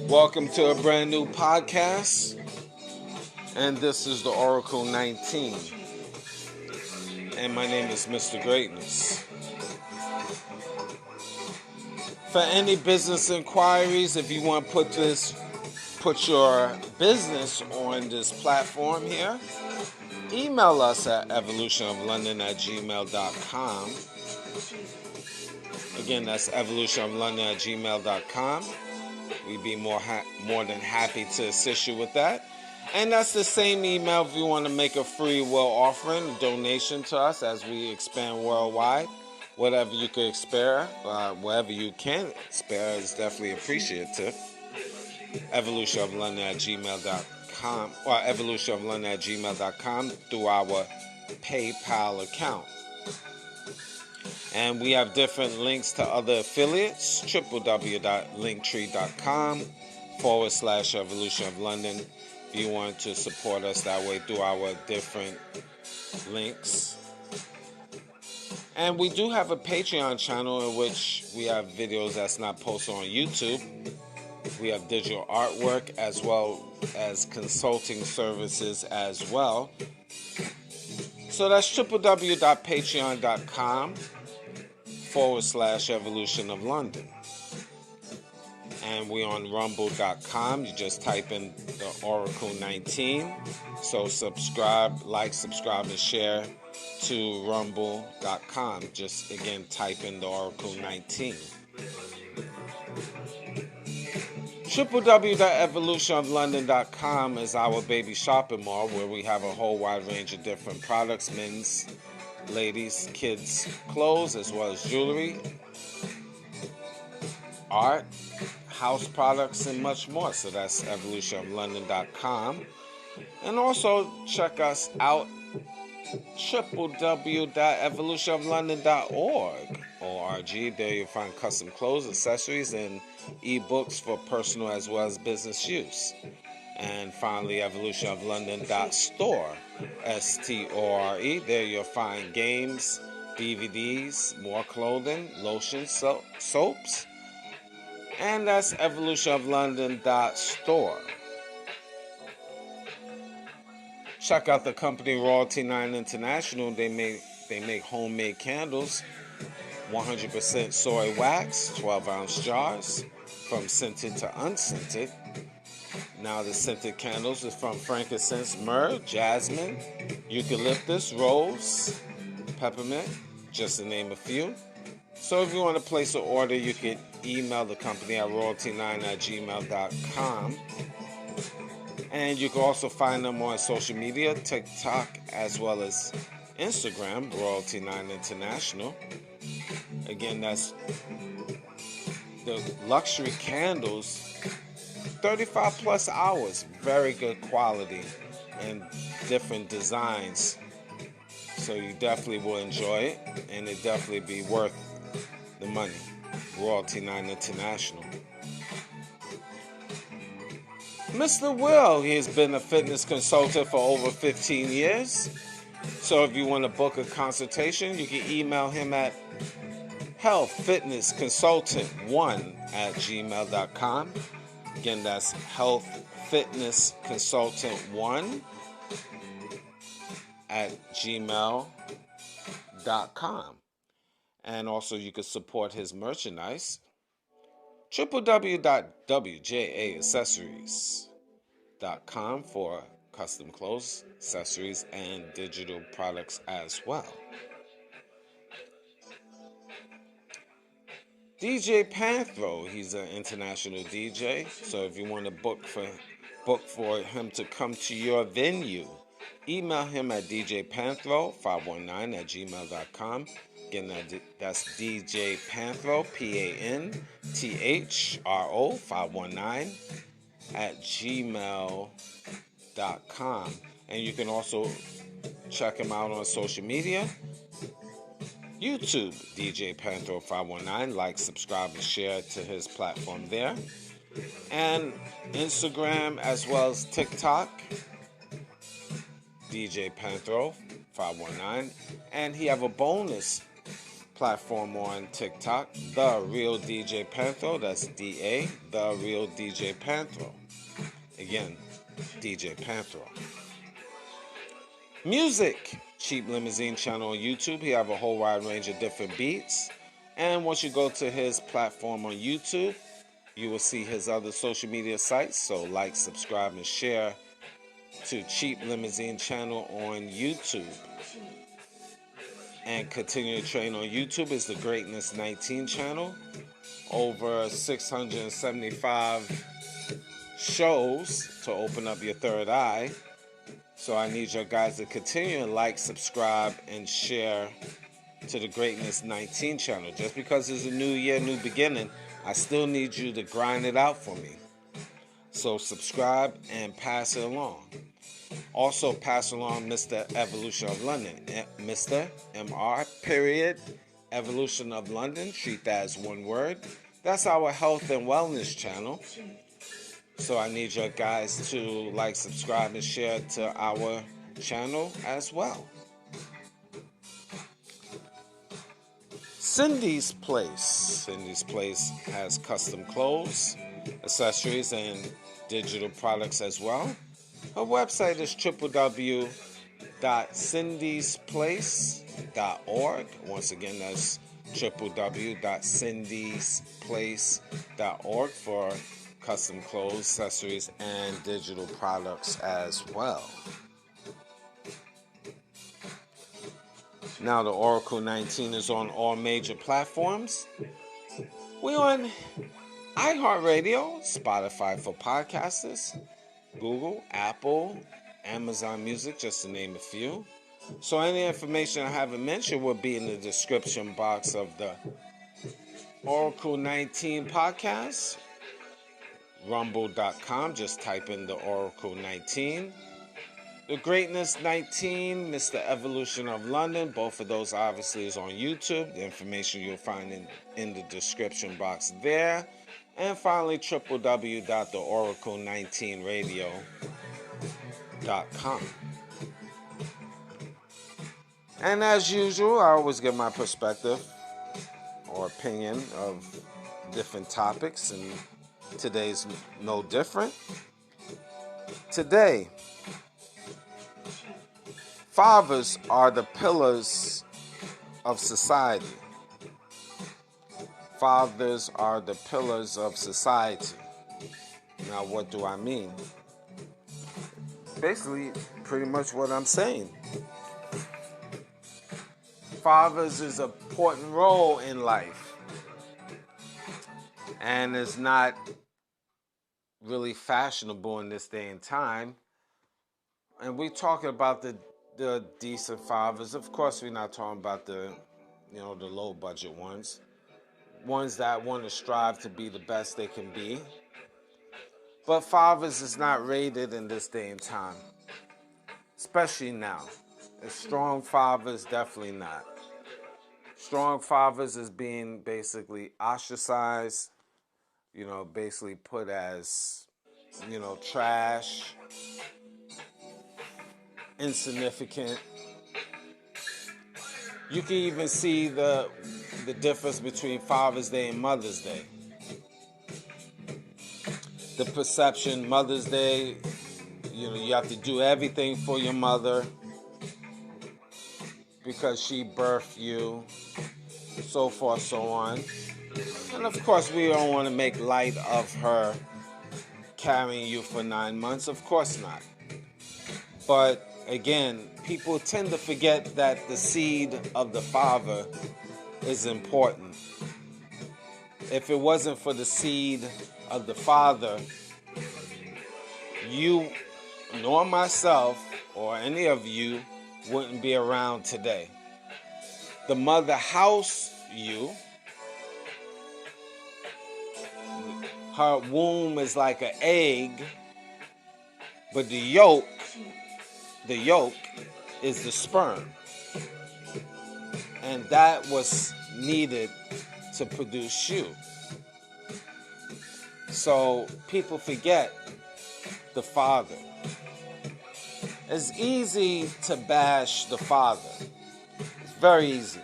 Welcome to a brand new podcast, and this is the Oracle 19, and my name is Mr. Greatness. For any business inquiries, if you want to put your business on this platform here, email us at evolutionoflondon@gmail.com. Again, that's evolutionoflondon@gmail.com. We'd be more than happy to assist you with that. And that's the same email if you want to make a free will offering, a donation to us as we expand worldwide. Whatever you can spare, whatever you can spare is definitely appreciative. evolutionoflondon@gmail.com or evolutionoflondon@gmail.com through our PayPal account. And we have different links to other affiliates, www.linktree.com/Evolution of London. If you want to support us that way through our different links. And we do have a Patreon channel in which we have videos that's not posted on YouTube. We have digital artwork as well as consulting services as well. So that's www.patreon.com/Evolution of London. And we're on rumble.com. You just type in the Oracle 19. So subscribe, and share to rumble.com. Just again type in the Oracle 19. www.evolutionoflondon.com is our baby shopping mall where we have a whole wide range of different products, men's, ladies, kids, clothes, as well as jewelry, art, house products, and much more. So that's evolutionoflondon.com. And also check us out, www.evolutionoflondon.org. There you'll find custom clothes, accessories, and ebooks for personal as well as business use. And finally, evolutionoflondon.store, STORE. There you'll find games, DVDs, more clothing, lotions, soaps. And that's evolutionoflondon.store. Check out the company Royalty 9 International. They make homemade candles, 100% soy wax, 12-ounce jars, from scented to unscented. Now the scented candles is from frankincense, myrrh, jasmine, eucalyptus, rose, peppermint, just to name a few. So if you want to place an order, you can email the company at royalty9@gmail.com. And you can also find them on social media, TikTok, as well as Instagram, Royalty 9 International. Again, that's the luxury candles, 35 plus hours, very good quality and different designs. So you definitely will enjoy it, and it definitely be worth the money. Royalty 9 International. Mr. Will, he has been a fitness consultant for over 15 years. So if you want to book a consultation, you can email him at healthfitnessconsultant1@gmail.com. Again, that's healthfitnessconsultant1@gmail.com. And also you can support his merchandise. www.wjaaccessories.com for custom clothes, accessories, and digital products as well. DJ Panthro, he's an international DJ. So if you want to book for him to come to your venue, email him at djpanthro519@gmail.com. Again, that's djpanthro, PANTHRO 519@gmail.com. And you can also check him out on social media. YouTube, DJ Panthro 519. Like, subscribe, and share to his platform there. And Instagram as well as TikTok, DJ Panthro 519. And he have a bonus platform on TikTok, The Real DJ Panthro. That's DA, The Real DJ Panthro. Again, DJ Panthro. Music, Cheap Limousine channel on YouTube. He have a whole wide range of different beats. And once you go to his platform on YouTube, you will see his other social media sites. So like, subscribe, and share to Cheap Limousine channel on YouTube. And Continue to Train on YouTube is the Greatness 19 channel. Over 675 shows to open up your third eye. So I need your guys to continue and like, subscribe, and share to the Greatness 19 channel. Just because it's a new year, new beginning, I still need you to grind it out for me. So subscribe and pass it along. Also pass along Mr. Evolution of London. Mr. MR period Evolution of London. Treat that as one word. That's our health and wellness channel. So I need your guys to like, subscribe, and share to our channel as well. Cindy's Place. Cindy's Place has custom clothes, accessories, and digital products as well. Her website is www.cindysplace.org. Once again, that's www.cindysplace.org for custom clothes, accessories, and digital products as well. Now the Oracle 19 is on all major platforms. We're on iHeartRadio, Spotify for podcasters, Google, Apple, Amazon Music, just to name a few. So any information I haven't mentioned will be in the description box of the Oracle 19 podcast. Rumble.com, just type in the Oracle 19. The Greatness 19, Mr. Evolution of London, both of those obviously is on YouTube. The information you'll find in the description box there. And finally, www.oracle19radio.com. And as usual, I always give my perspective or opinion of different topics, and today's no different. Today, fathers are the pillars of society. Fathers are the pillars of society. Now, what do I mean? Basically, pretty much what I'm saying. Fathers is an important role in life. And it's not really fashionable in this day and time. And we're talking about the decent fathers. Of course, we're not talking about the low budget ones that want to strive to be the best they can be. But fathers is not rated in this day and time, especially now. And strong fathers, definitely not. Strong fathers is being basically ostracized, basically put as, trash, insignificant. You can even see the difference between Father's Day and Mother's Day. The perception, Mother's Day, you have to do everything for your mother because she birthed you, so forth, so on. And of course, we don't want to make light of her carrying you for 9 months. Of course not. But again, people tend to forget that the seed of the father is important. If it wasn't for the seed of the father, you nor myself or any of you wouldn't be around today. The mother house you, her womb is like an egg, but the yolk is the sperm. And that was needed to produce you. So people forget the father. It's easy to bash the father. It's very easy.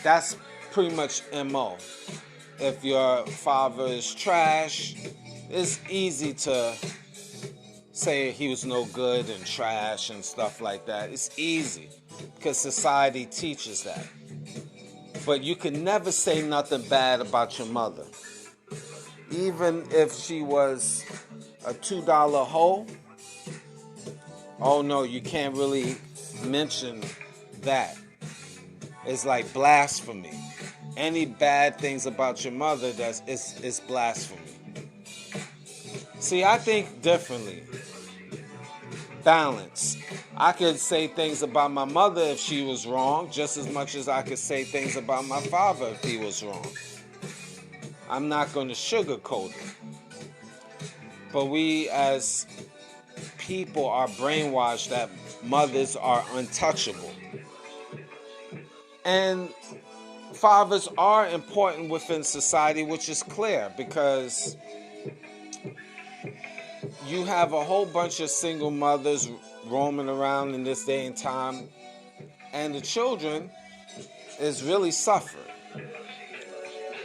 That's pretty much MO. If your father is trash, it's easy to say he was no good and trash and stuff like that. It's easy because society teaches that. But you can never say nothing bad about your mother. Even if she was a $2 hoe, oh no, you can't really mention that. It's like blasphemy. Any bad things about your mother, it's blasphemy. See, I think differently. Balance. I could say things about my mother if she was wrong, just as much as I could say things about my father if he was wrong. I'm not going to sugarcoat it. But we as people are brainwashed that mothers are untouchable. And fathers are important within society, which is clear because you have a whole bunch of single mothers roaming around in this day and time, and the children is really suffering.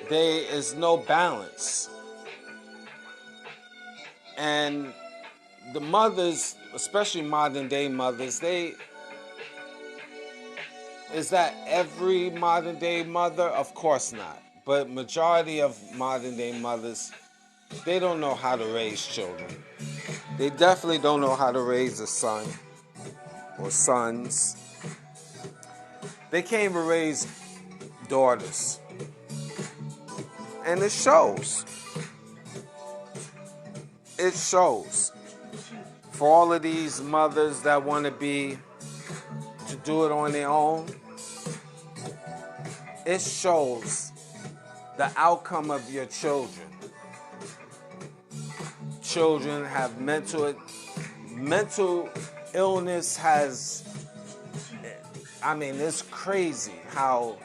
There is no balance. And the mothers, especially modern day mothers, is that every modern day mother? Of course not. But majority of modern day mothers, they don't know how to raise children. They definitely don't know how to raise a son or sons. They can't even raise daughters. And it shows. It shows. For all of these mothers that want to do it on their own, it shows the outcome of your children. Children have mental illness it's crazy how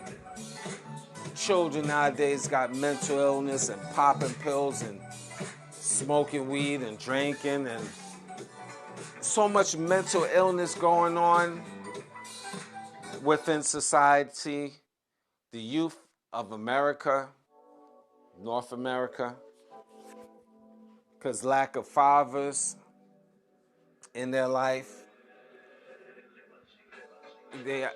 children nowadays got mental illness and popping pills and smoking weed and drinking, and so much mental illness going on within society. The youth of America, North America, because lack of fathers in their life, you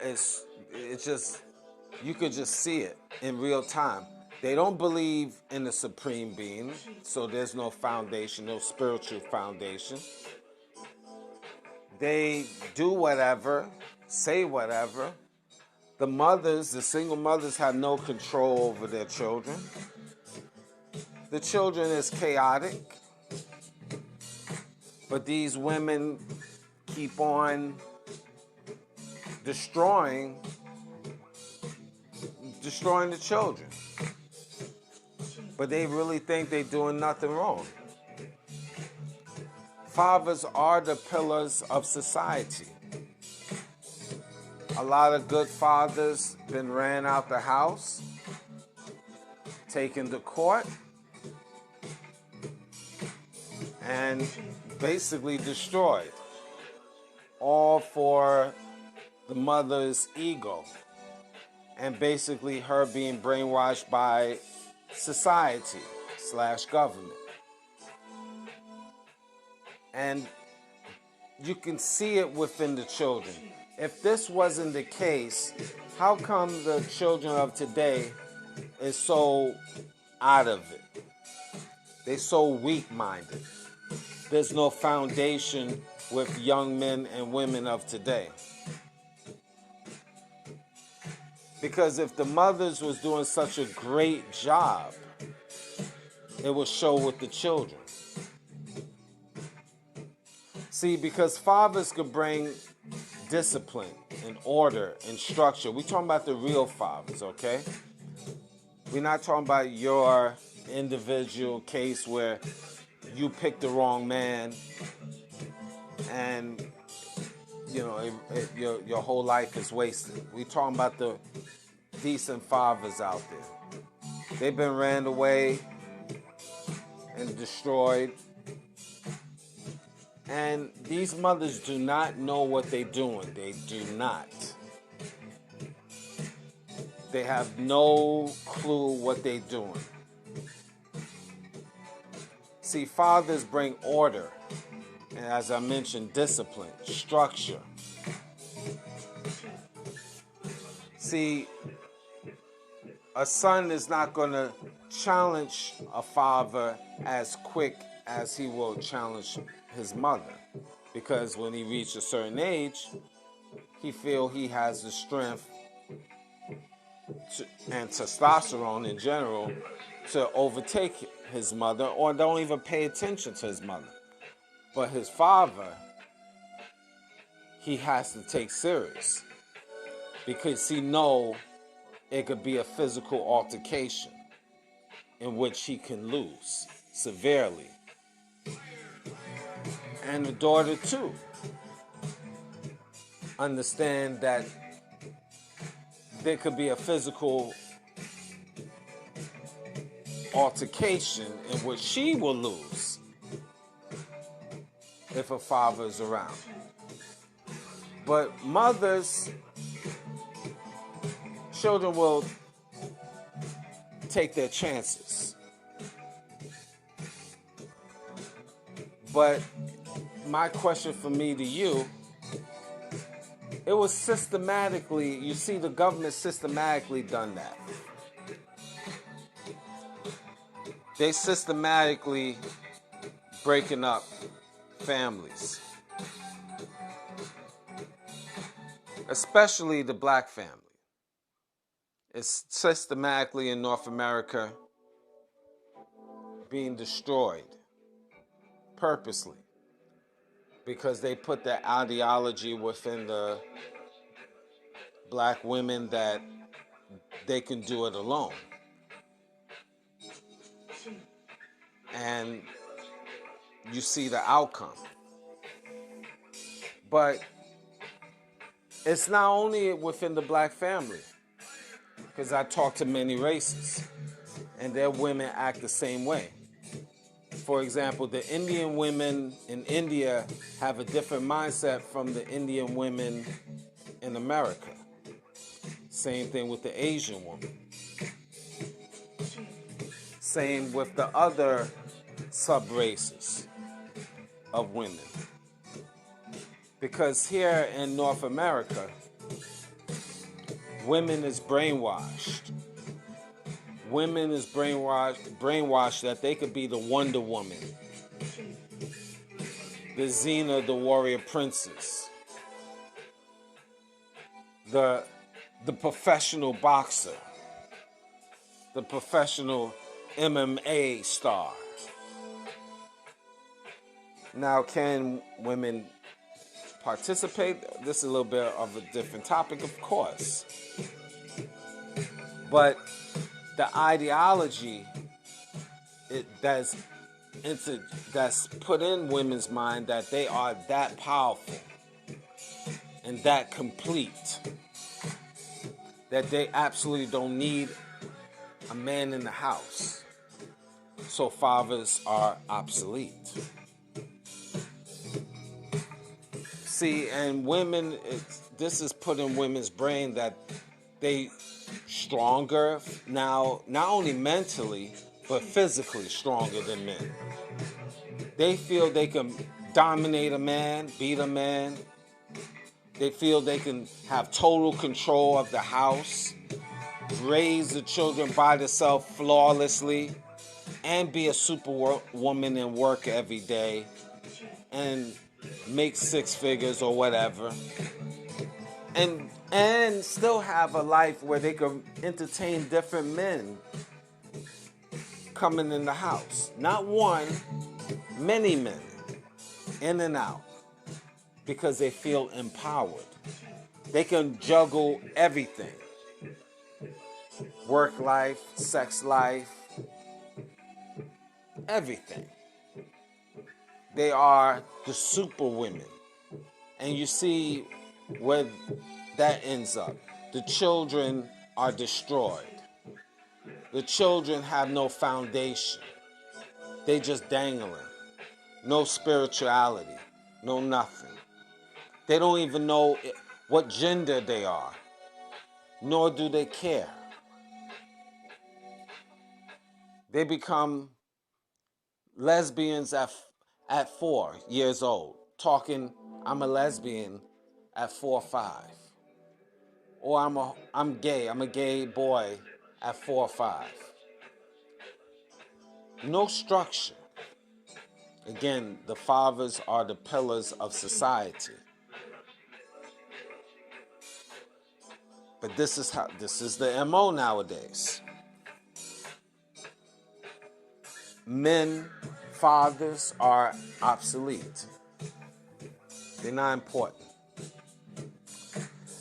could just see it in real time. They don't believe in the supreme being, so there's no foundation, no spiritual foundation. They do whatever, say whatever. The single mothers have no control over their children. The children is chaotic, but these women keep on destroying the children. But they really think they're doing nothing wrong. Fathers are the pillars of society. A lot of good fathers been ran out the house, taken to court, and basically destroyed. All for the mother's ego. And basically her being brainwashed by society/government. And you can see it within the children. If this wasn't the case, how come the children of today is so out of it? They're so weak-minded. There's no foundation with young men and women of today. Because if the mothers was doing such a great job, it would show with the children. See, because fathers could bring discipline and order and structure. We're talking about the real fathers, okay? We're not talking about your individual case where you picked the wrong man and your whole life is wasted. We're talking about the decent fathers out there. They've been ran away and destroyed. And these mothers do not know what they're doing. They do not. They have no clue what they're doing. See, fathers bring order, and as I mentioned, discipline, structure. See, a son is not going to challenge a father as quick as he will challenge his mother, because when he reaches a certain age, he feels he has the strength and testosterone in general to overtake his mother, or don't even pay attention to his mother. But his father, he has to take serious, because he know it could be a physical altercation in which he can lose severely. And the daughter too understand that there could be a physical altercation in which she will lose if a father is around. But mothers, children will take their chances. But my question for me to you, it was systematically, you see the government systematically done that. They systematically breaking up families. Especially the black family. It's systematically in North America being destroyed purposely, because they put that ideology within the black women that they can do it alone. And you see the outcome. But it's not only within the black family, because I talk to many races, and their women act the same way. For example, the Indian women in India have a different mindset from the Indian women in America. Same thing with the Asian woman. Same with the other sub-races of women. Because here in North America, women is brainwashed. Women is brainwashed that they could be the Wonder Woman, the Xena, the warrior princess, the professional boxer, the professional MMA star. Now, can women participate? This is a little bit of a different topic, of course. But the ideology that's put in women's mind that they are that powerful and that complete, that they absolutely don't need a man in the house. So fathers are obsolete. See, and women, this is put in women's brain that they stronger now, not only mentally, but physically stronger than men. They feel they can dominate a man, beat a man. They feel they can have total control of the house, raise the children by themselves flawlessly, and be a superwoman and work every day, and make six figures or whatever. And still have a life where they can entertain different men coming in the house. Not one, many men, in and out, because they feel empowered. They can juggle everything. Work life, sex life, everything. They are the super women. And you see where that ends up. The children are destroyed. The children have no foundation. They just dangling. No spirituality. No nothing. They don't even know what gender they are. Nor do they care. They become lesbians at 4 years old. Talking, I'm a lesbian at 4 or 5. Or I'm gay. I'm a gay boy at 4 or 5. No structure. Again, the fathers are the pillars of society. But this is the MO nowadays. Men, fathers are obsolete. They're not important.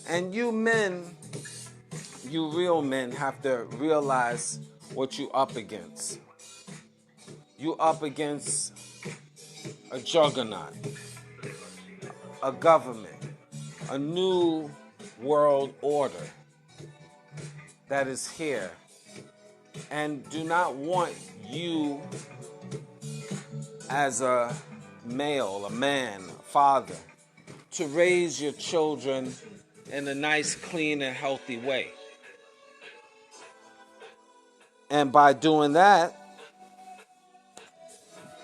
And you men, you real men, have to realize what you up against. You up against a juggernaut, a government, a new world order that is here, and do not want you as a male, a man, a father, to raise your children in a nice, clean, and healthy way. And by doing that,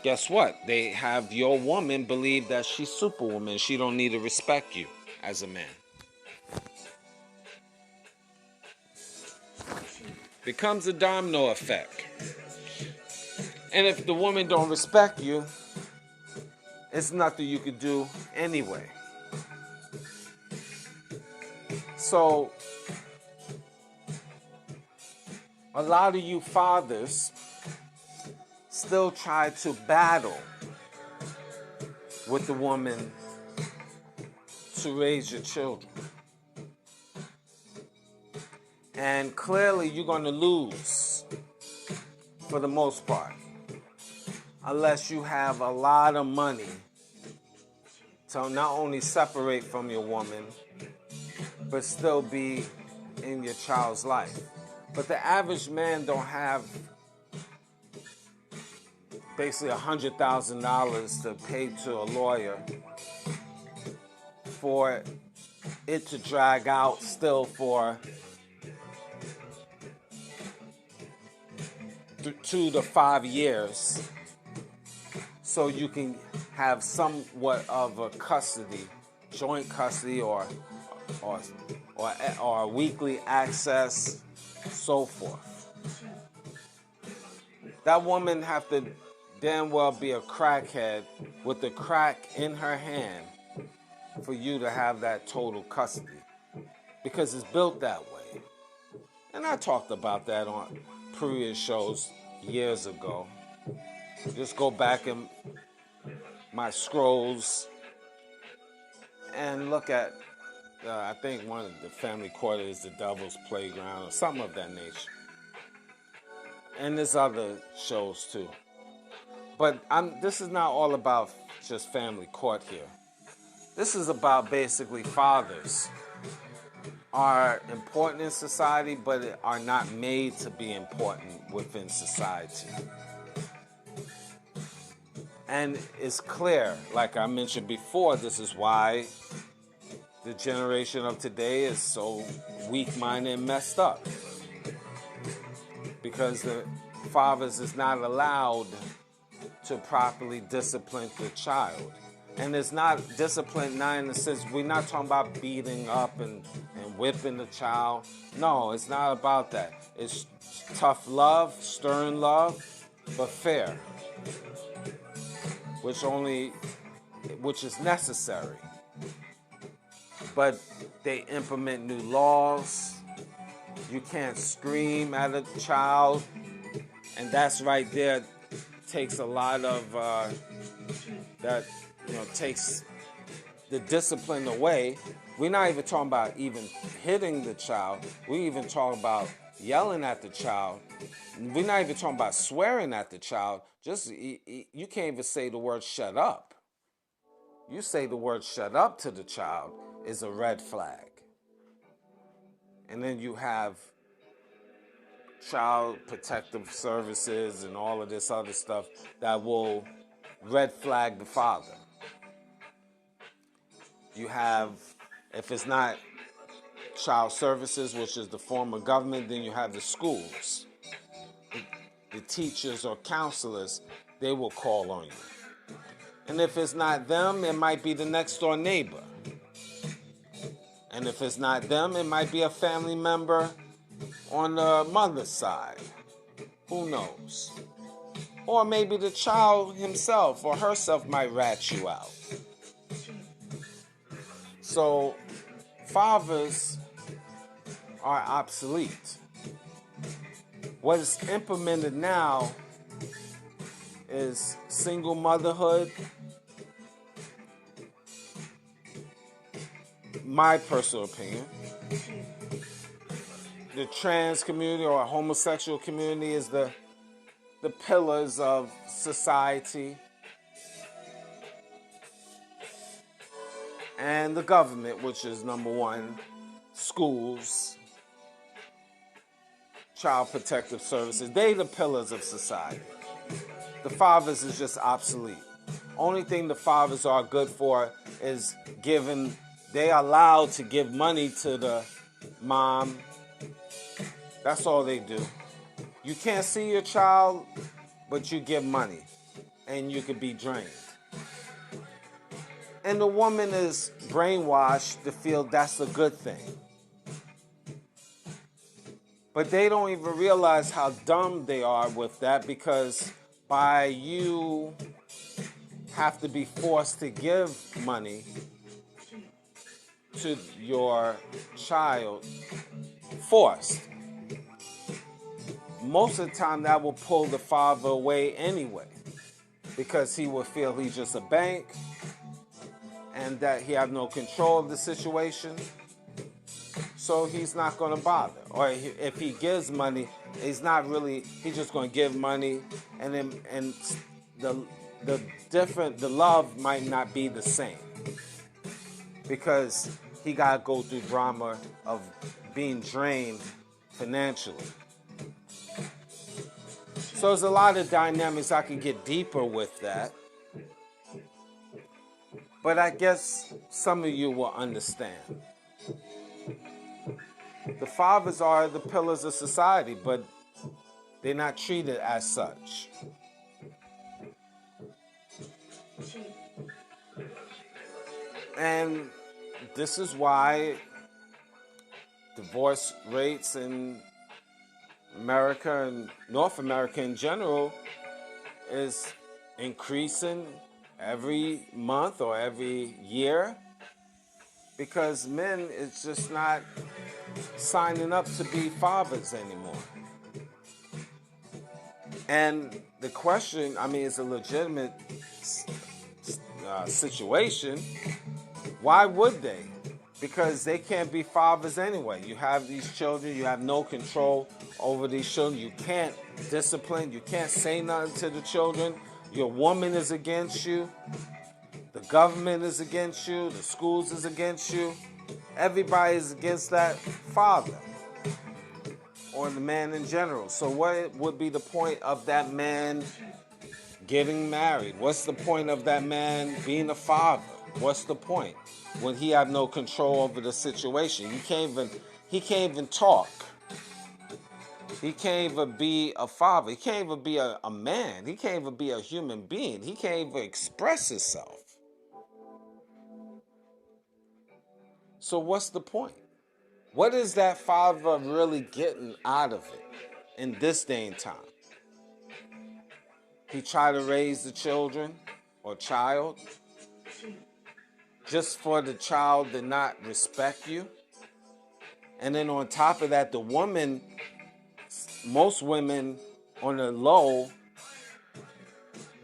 guess what? They have your woman believe that she's superwoman. She don't need to respect you as a man. Becomes a domino effect. And if the woman don't respect you, it's nothing you could do anyway. So, a lot of you fathers still try to battle with the woman to raise your children. And clearly you're going to lose for the most part, unless you have a lot of money to not only separate from your woman, but still be in your child's life. But the average man don't have basically $100,000 to pay to a lawyer for it to drag out still for 2 to 5 years, so you can have somewhat of a custody, joint custody, or weekly access, so forth. That woman have to damn well be a crackhead with the crack in her hand for you to have that total custody, because it's built that way. And I talked about that on previous shows years ago. Just go back in my scrolls and look at, I think one of the family court is the Devil's Playground or something of that nature. And there's other shows too. But this is not all about just family court here. This is about basically fathers are important in society, but are not made to be important within society. And it's clear, like I mentioned before, this is why the generation of today is so weak-minded and messed up. Because the fathers is not allowed to properly discipline the child. And it's not discipline, not in the sense, we're not talking about beating up and whipping the child. No, it's not about that. It's tough love, stern love, but fair. Which is necessary. But they implement new laws. You can't scream at a child. And that's right there takes a lot of, takes the discipline away. We're not even talking about even hitting the child. We even talking about yelling at the child. We're not even talking about swearing at the child. Just you can't even say the word shut up. You say the word shut up to the child is a red flag. And then you have child protective services and all of this other stuff that will red flag the father. You have, if it's not child services, which is the form of government, then you have the schools. The teachers or counselors, they will call on you. And if it's not them, it might be the next door neighbor. And if it's not them, it might be a family member on the mother's side. Who knows? Or maybe the child himself or herself might rat you out. So fathers are obsolete. What is implemented now is single motherhood. My personal opinion. The trans community or homosexual community is the pillars of society. And the government, which is number one, schools, child protective services, they the pillars of society. The fathers is just obsolete. Only thing the fathers are good for is giving, they are allowed to give money to the mom. That's all they do. You can't see your child, but you give money and you could be drained. And the woman is brainwashed to feel that's a good thing. But they don't even realize how dumb they are with that, because by you have to be forced to give money to your child, forced. Most of the time that will pull the father away anyway, because he will feel he's just a bank and that he have no control of the situation. So he's not going to bother. Or if he gives money, he's not really, he's just going to give money, and then the love might not be the same, because he got to go through drama of being drained financially. So there's a lot of dynamics. I can get deeper with that. But I guess some of you will understand. The fathers are the pillars of society, but they're not treated as such. And this is why divorce rates in America and North America in general is increasing every month or every year, because men is just not signing up to be fathers anymore. And the question, I mean, it's a legitimate situation. Why would they? Because they can't be fathers anyway. You have these children, you have no control over these children. You can't discipline, you can't say nothing to the children. Your woman is against you. The government is against you. The schools is against you. Everybody is against that father or the man in general. So what would be the point of that man getting married? What's the point of that man being a father? What's the point when he have no control over the situation? He can't even talk. He can't even be a father. He can't even be a man. He can't even be a human being. He can't even express himself. So what's the point? What is that father really getting out of it in this day and time? He try to raise the children or child just for the child to not respect you. And then on top of that, the woman, most women on the low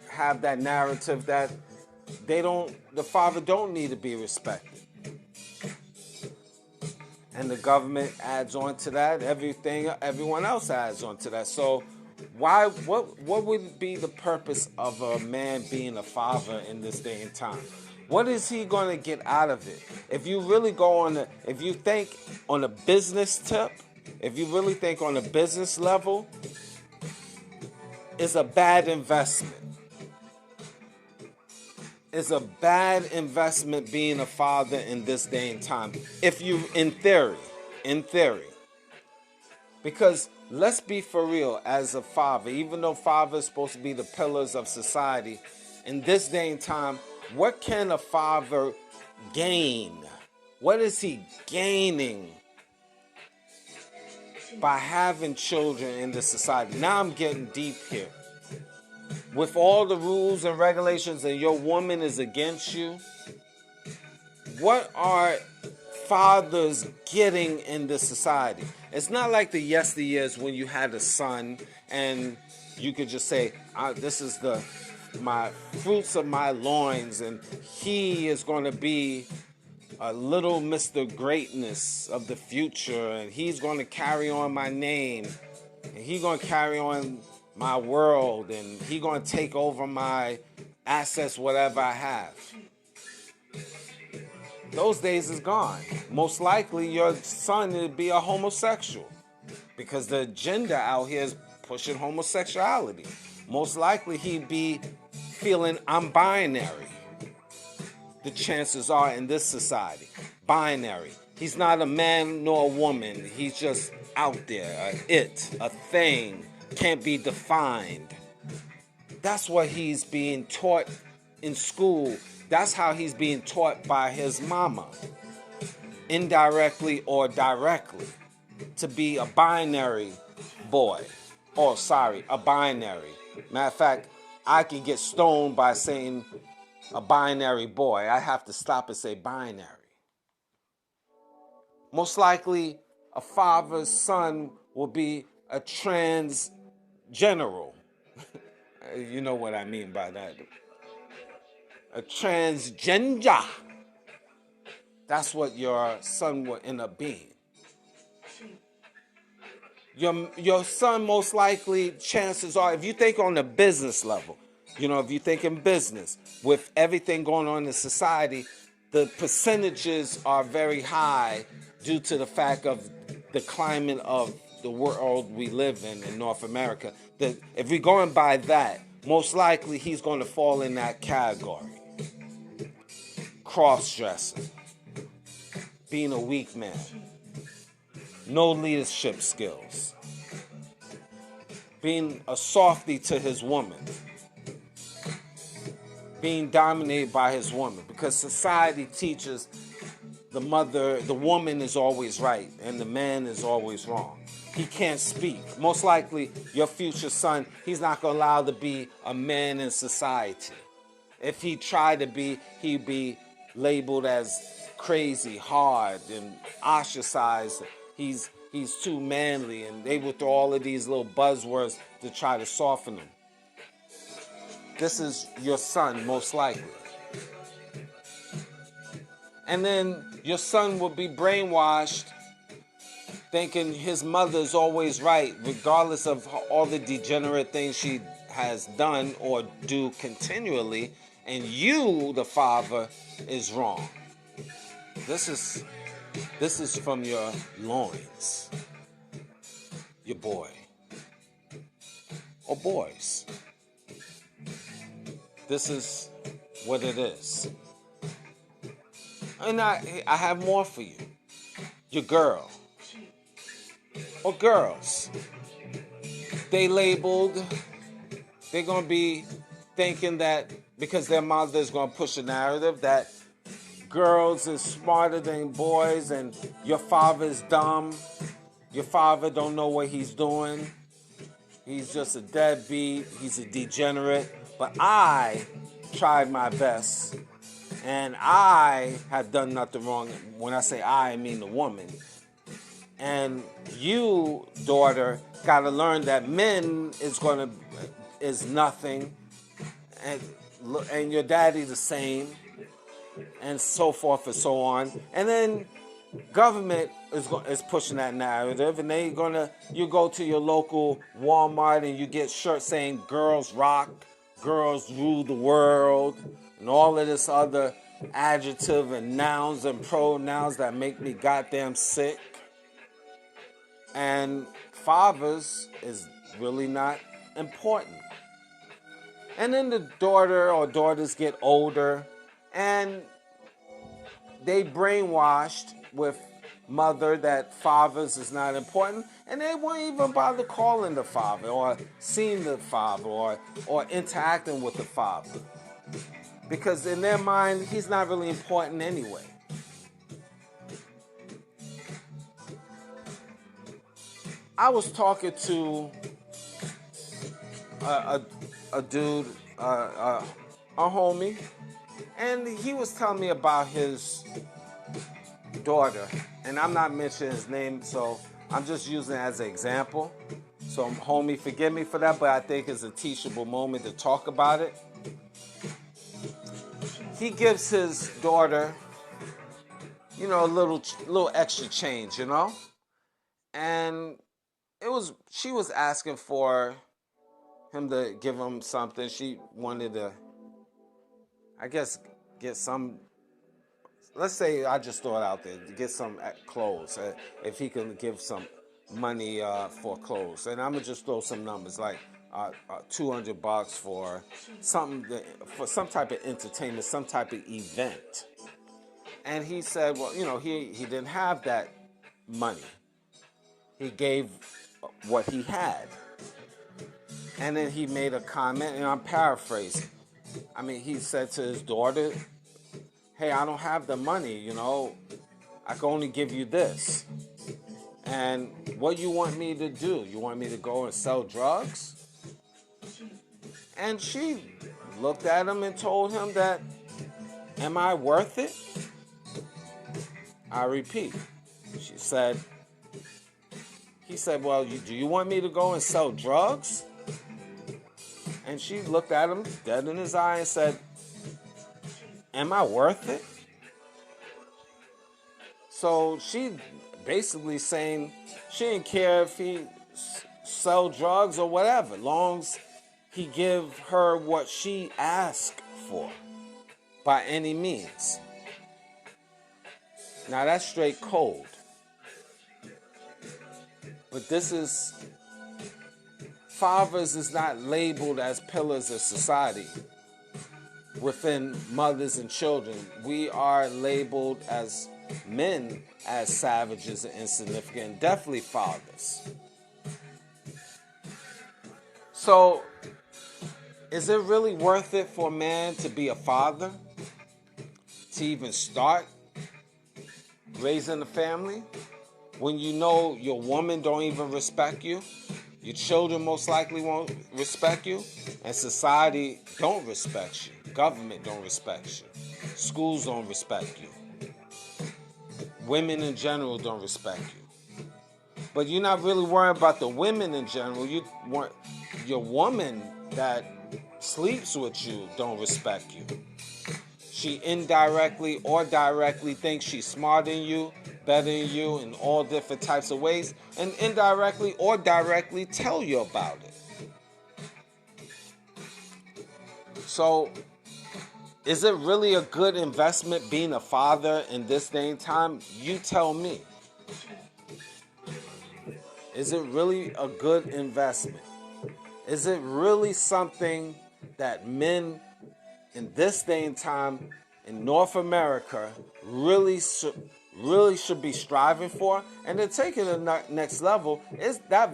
have that narrative that the father don't need to be respected. And the government adds on to that, everyone else adds on to that. So what would be the purpose of a man being a father in this day and time? What is he going to get out of it? If you really if you think on a business tip, if you really think on a business level, it's a bad investment. It's a bad investment being a father in this day and time. If you, in theory. Because let's be for real, as a father, even though father is supposed to be the pillars of society, in this day and time, what can a father gain? What is he gaining by having children in this society? Now I'm getting deep here. With all the rules and regulations and your woman is against you, what are fathers getting in this society? It's not like the yesteryears when you had a son and you could just say, this is my fruits of my loins, and he is going to be a little Mr. Greatness of the future, and he's going to carry on my name, and he's going to carry on my world, and he's going to take over my assets, whatever I have. Those days is gone. Most likely your son would be a homosexual because the agenda out here is pushing homosexuality. Most likely he'd be feeling I'm binary. The chances are in this society, binary. He's not a man nor a woman. He's just out there, a thing, can't be defined. That's what he's being taught in school. That's how he's being taught by his mama, indirectly or directly, to be a binary boy. A binary. Matter of fact, I can get stoned by saying a binary boy. I have to stop and say binary. Most likely, a father's son will be a transgeneral. You know what I mean by that. A transgender. That's what your son will end up being. Your son, most likely, chances are, if you think on the business level, if you think in business, with everything going on in society, the percentages are very high due to the fact of the climate of the world we live in North America. That if we're going by that, most likely he's going to fall in that category. Cross-dressing, being a weak man, no leadership skills, being a softie to his woman, being dominated by his woman, because society teaches the woman is always right and the man is always wrong. He can't speak. Most likely, your future son, he's not going to allow to be a man in society. If he tried to be, he'd be labeled as crazy, hard, and ostracized. He's too manly, and they would throw all of these little buzzwords to try to soften him. This is your son, most likely. And then your son will be brainwashed, thinking his mother's always right, regardless of all the degenerate things she has done or do continually, and you, the father, is wrong. This is from your loins, your boy, or boys. This is what it is. And I have more for you. Your girl, or girls. They're going to be thinking that because their mother is going to push a narrative that girls is smarter than boys and your father is dumb. Your father don't know what he's doing. He's just a deadbeat. He's a degenerate. But I tried my best, and I have done nothing wrong. When I say I mean the woman. And you, daughter, got to learn that men is nothing, and and your daddy the same, and so forth and so on. And then government is pushing that narrative, and you go to your local Walmart and you get shirts saying "Girls Rock," "Girls Rule the World," and all of this other adjective and nouns and pronouns that make me goddamn sick. And fathers is really not important. And then the daughters get older, and they brainwashed with mother that fathers is not important, and they won't even bother calling the father or seeing the father or interacting with the father, because in their mind he's not really important anyway. I was talking to a dude, a homie, and he was telling me about his daughter, and I'm not mentioning his name, so I'm just using it as an example. So, homie, forgive me for that, but I think it's a teachable moment to talk about it. He gives his daughter, a little extra change, and she was asking for him to give him something. She wanted to, I guess, get some. Let's say I just throw it out there to get some clothes. If he can give some money for clothes, and I'm gonna just throw some numbers like $200 for something, for some type of entertainment, some type of event. And he said, well, he didn't have that money. He gave what he had, and then he made a comment, and I'm paraphrasing. I mean, he said to his daughter, hey, I don't have the money, I can only give you this. And what you want me to do? You want me to go and sell drugs? And she looked at him and told him that, am I worth it? I repeat. He said, well, do you want me to go and sell drugs? And she looked at him dead in his eye and said, am I worth it? So she basically saying she didn't care if he sell drugs or whatever, long as he give her what she asked for by any means. Now that's straight cold. But fathers is not labeled as pillars of society. Within mothers and children, we are labeled as men as savages and insignificant, and definitely fathers. So, is it really worth it for a man to be a father? To even start raising a family? When you know your woman don't even respect you? Your children most likely won't respect you, and society don't respect you. Government don't respect you. Schools don't respect you. Women in general don't respect you. But you're not really worried about the women in general. You want your woman that sleeps with you don't respect you. She indirectly or directly thinks she's smarter than you, better than you in all different types of ways, and indirectly or directly tell you about it. So, is it really a good investment being a father in this day and time? You tell me. Is it really a good investment? Is it really something that men in this day and time in North America really should be striving for? And to take it to the next level, is that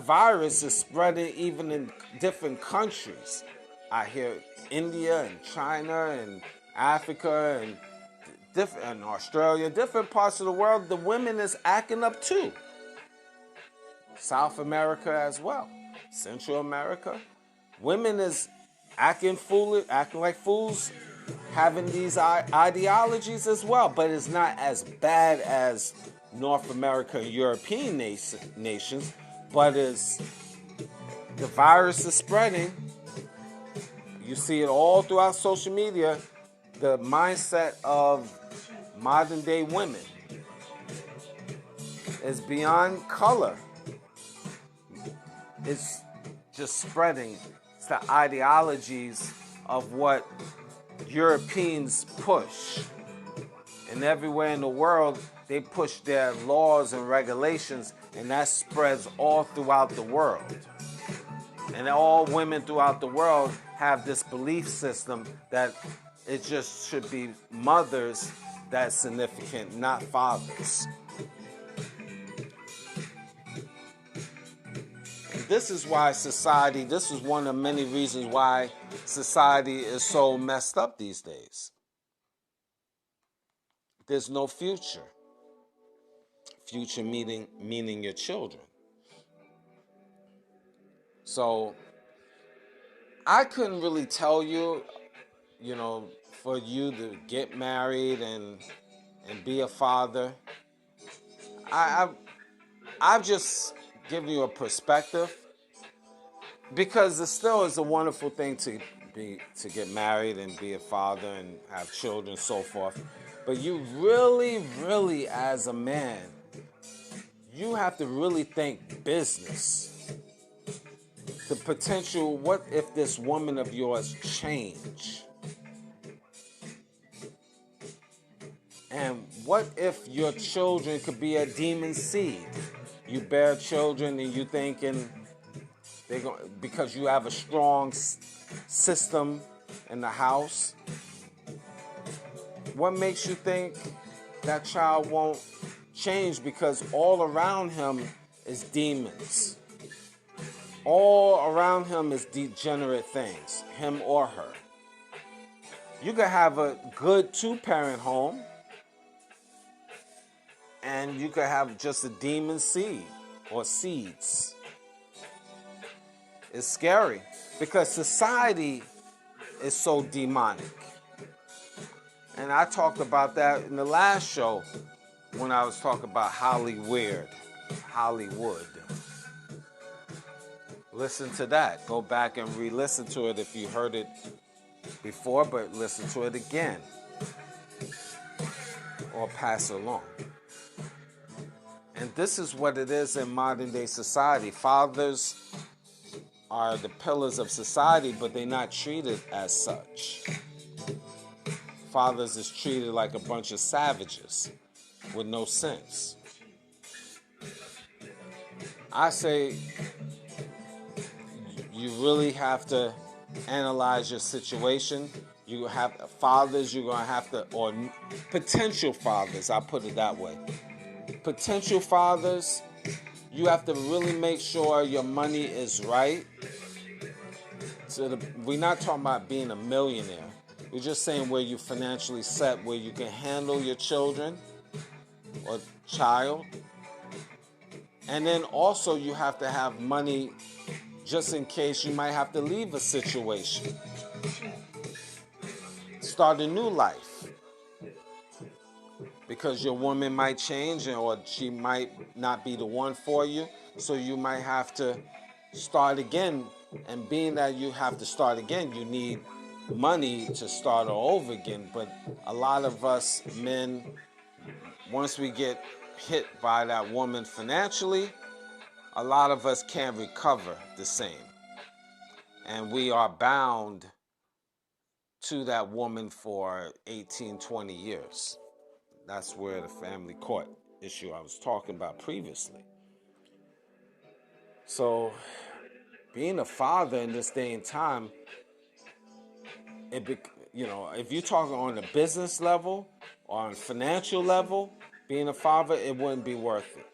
virus is spreading even in different countries. I hear India and China and Africa and Australia, different parts of the world, the women is acting up too. South America as well, Central America. Women is acting like fools, having these ideologies as well, but it's not as bad as North America and European nations, but the virus is spreading, you see it all throughout social media, the mindset of modern day women is beyond color. It's just spreading. It's the ideologies of what Europeans push. And everywhere in the world, they push their laws and regulations, and that spreads all throughout the world. And all women throughout the world have this belief system that it just should be mothers that's significant, not fathers. And this is why society, this is one of many reasons why society is so messed up these days. There's no future. Future meaning your children. So I couldn't really tell you, for you to get married and be a father. I've just given you a perspective, because it still is a wonderful thing to get married and be a father and have children, so forth. But you really, as a man, you have to really think business. The potential, what if this woman of yours change? And what if your children could be a demon seed? You bear children and you thinking because you have a strong system in the house. What makes you think that child won't change? Because all around him is demons. All around him is degenerate things, him or her. You could have a good 2-parent home, and you could have just a demon seed or seeds. It's scary because society is so demonic. And I talked about that in the last show when I was talking about Hollywood. Listen to that. Go back and re-listen to it if you heard it before, but listen to it again. Or pass it along. And this is what it is in modern day society. Fathers are the pillars of society, but they're not treated as such. Fathers is treated like a bunch of savages with no sense. I say you really have to analyze your situation. You have fathers, you're going to have to, or potential fathers, I'll put it that way. Potential fathers, you have to really make sure your money is right. So we're not talking about being a millionaire. We're just saying where you're financially set, where you can handle your children or child. And then also you have to have money just in case you might have to leave a situation. Start a new life. Because your woman might change or she might not be the one for you. So you might have to start again. And being that you have to start again, you need money to start all over again. But a lot of us men, once we get hit by that woman financially, a lot of us can't recover the same. And we are bound to that woman for 18, 20 years. That's where the family court issue I was talking about previously. So, being a father in this day and time, if you're talking on the business level or on financial level, being a father, it wouldn't be worth it.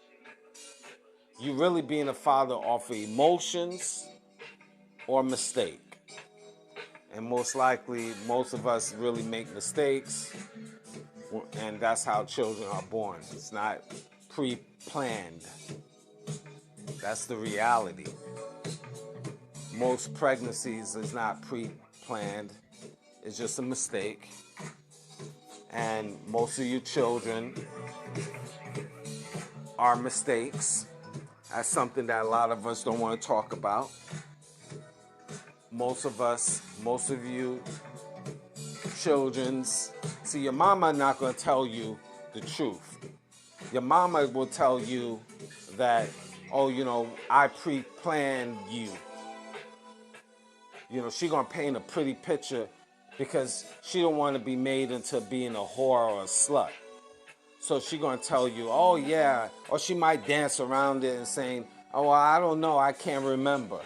You really being a father off of emotions or mistake. And most likely, most of us really make mistakes, and that's how children are born. It's not pre-planned. That's the reality. Most pregnancies is not pre-planned. It's just a mistake. And most of you children are mistakes. That's something that a lot of us don't want to talk about. most of you children's, see, your mama not going to tell you the truth. Your mama will tell you that, oh, I pre-planned you. She going to paint a pretty picture because she don't want to be made into being a whore or a slut. So she going to tell you, oh, yeah. Or she might dance around it and saying, oh, well, I don't know, I can't remember.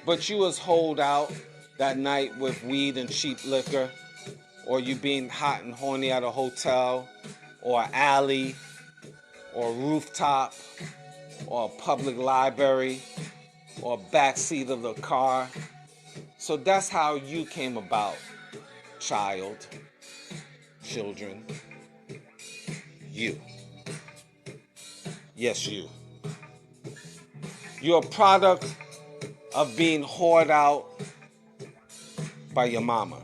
But you was holed out that night with weed and cheap liquor, or you being hot and horny at a hotel, or an alley, or a rooftop, or a public library, or a backseat of the car. So that's how you came about, children. You. Yes, you. You're a product of being whored out by your mama.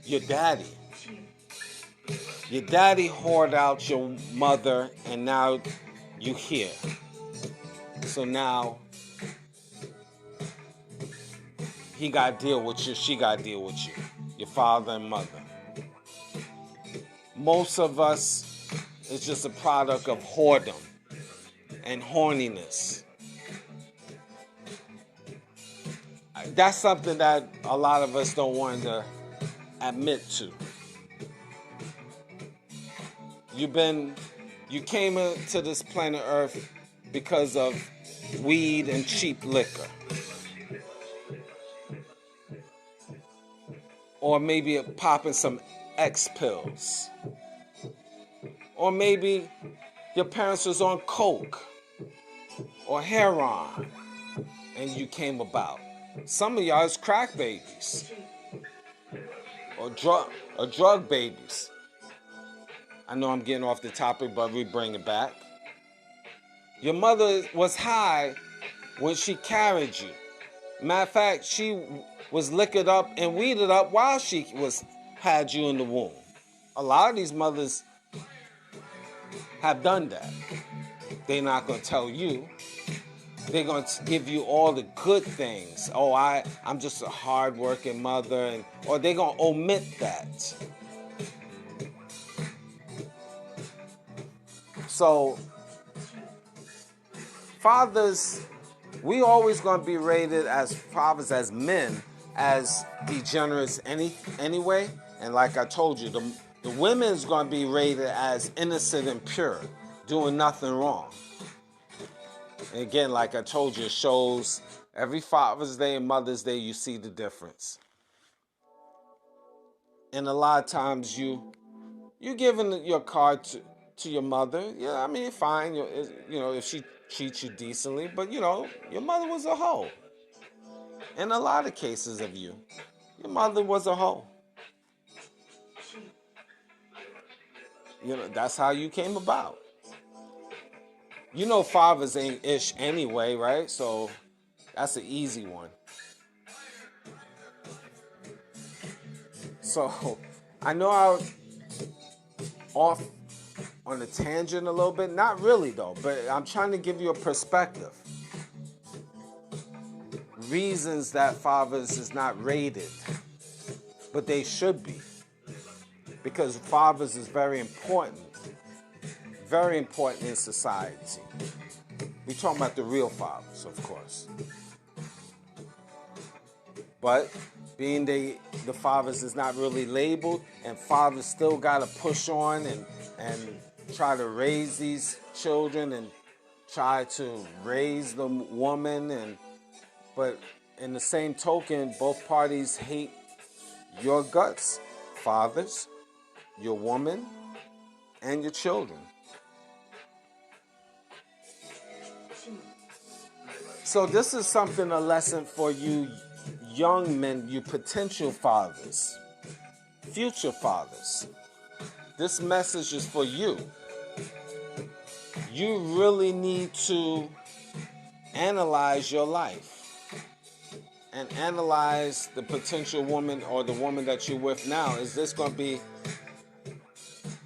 Your daddy. Your daddy whored out your mother, and now you here. So now he got to deal with you, she got to deal with you, your father and mother. Most of us is just a product of whoredom and horniness. That's something that a lot of us don't want to admit to. You came to this planet Earth because of weed and cheap liquor. Or maybe popping some X pills. Or maybe your parents was on coke or heroin and you came about. Some of y'all is crack babies or drug babies. I know I'm getting off the topic, but we bring it back. Your mother was high when she carried you. Matter of fact, she was liquored up and weeded up while she had you in the womb. A lot of these mothers have done that. They're not going to tell you. They're going to give you all the good things. Oh, I'm just a hard-working mother. Or they're going to omit that. So, fathers, we always going to be rated as fathers, as men, as degenerates anyway. And like I told you, the women's going to be rated as innocent and pure, doing nothing wrong. And again, like I told you, it shows every Father's Day and Mother's Day, you see the difference. And a lot of times you giving your card to your mother. Yeah, I mean, fine. If she treats you decently, but your mother was a hoe. In a lot of cases of you, your mother was a hoe. That's how you came about. Fathers ain't ish anyway, right? So that's an easy one. So I know I was off on a tangent a little bit. Not really, though, but I'm trying to give you a perspective. Reasons that fathers is not rated, but they should be. Because fathers is very important in society. We're talking about the real fathers, of course. But being the fathers is not really labeled, and fathers still got to push on and try to raise these children and try to raise the woman. But in the same token, both parties hate your guts, fathers, your woman, and your children. So this is a lesson for you young men, you potential fathers, future fathers. This message is for you. You really need to analyze your life and analyze the potential woman or the woman that you're with now.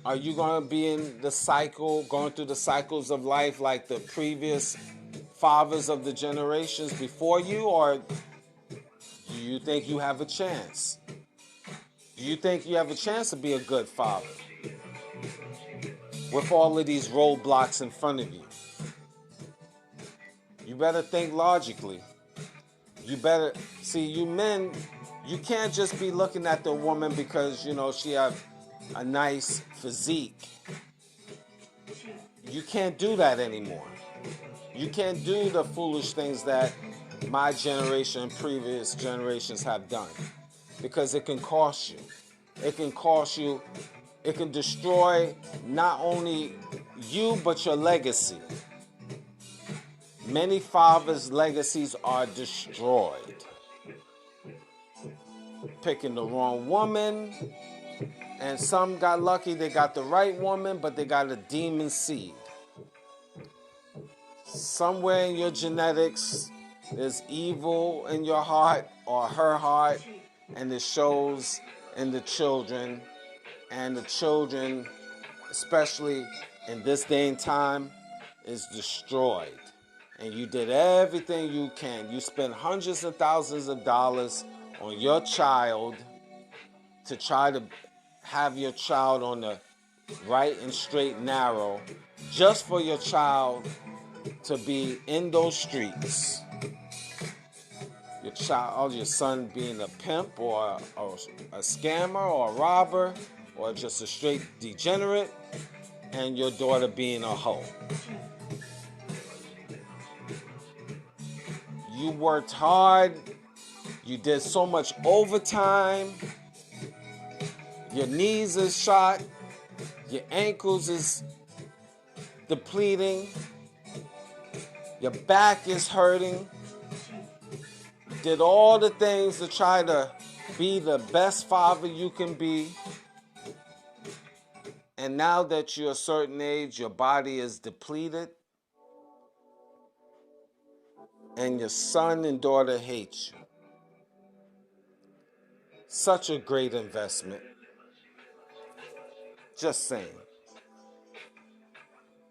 Are you going to be in the cycle, going through the cycles of life like the previous fathers of the generations before you, or do you think you have a chance? Do you think you have a chance to be a good father with all of these roadblocks in front of you? You better think logically. You better see, you men, you can't just be looking at the woman because, you know, she have a nice physique. You can't do that anymore. You can't do the foolish things that my generation and previous generations have done, because it can cost you. It can cost you. It can destroy not only you, but your legacy. Many fathers' legacies are destroyed. Picking the wrong woman, and some got lucky, they got the right woman, but they got a demon seed. Somewhere in your genetics, there's evil in your heart or her heart, and it shows in the children. And the children, especially in this day and time, is destroyed. And you did everything you can. You spent hundreds of thousands of dollars on your child to try to have your child on the right and straight and narrow, just for your child to be in those streets. Your child, your son being a pimp or a scammer or a robber or just a straight degenerate, and your daughter being a hoe. You worked hard. You did so much overtime. Your knees is shot. Your ankles is depleting. Your back is hurting. Did all the things to try to be the best father you can be. And now that you're a certain age, your body is depleted. And your son and daughter hate you. Such a great investment. Just saying.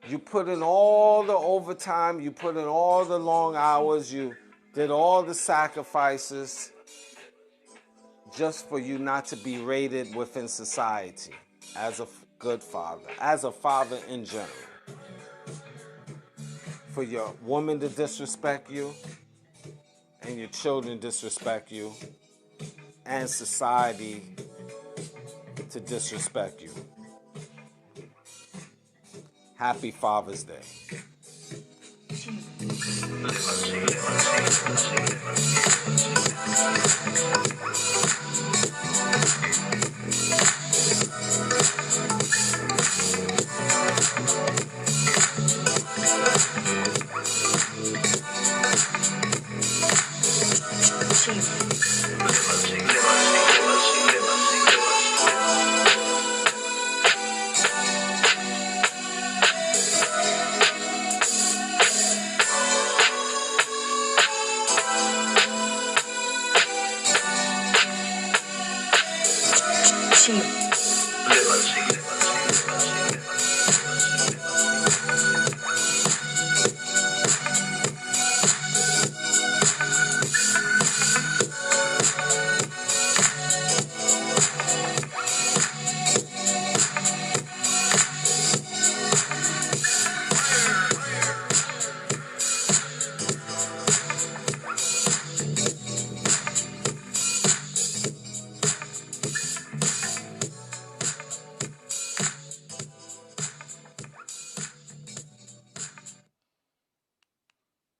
You put in all the overtime, you put in all the long hours, you did all the sacrifices just for you not to be rated within society as a good father, as a father in general. For your woman to disrespect you, and your children disrespect you, and society to disrespect you. Happy Father's Day. Cheap.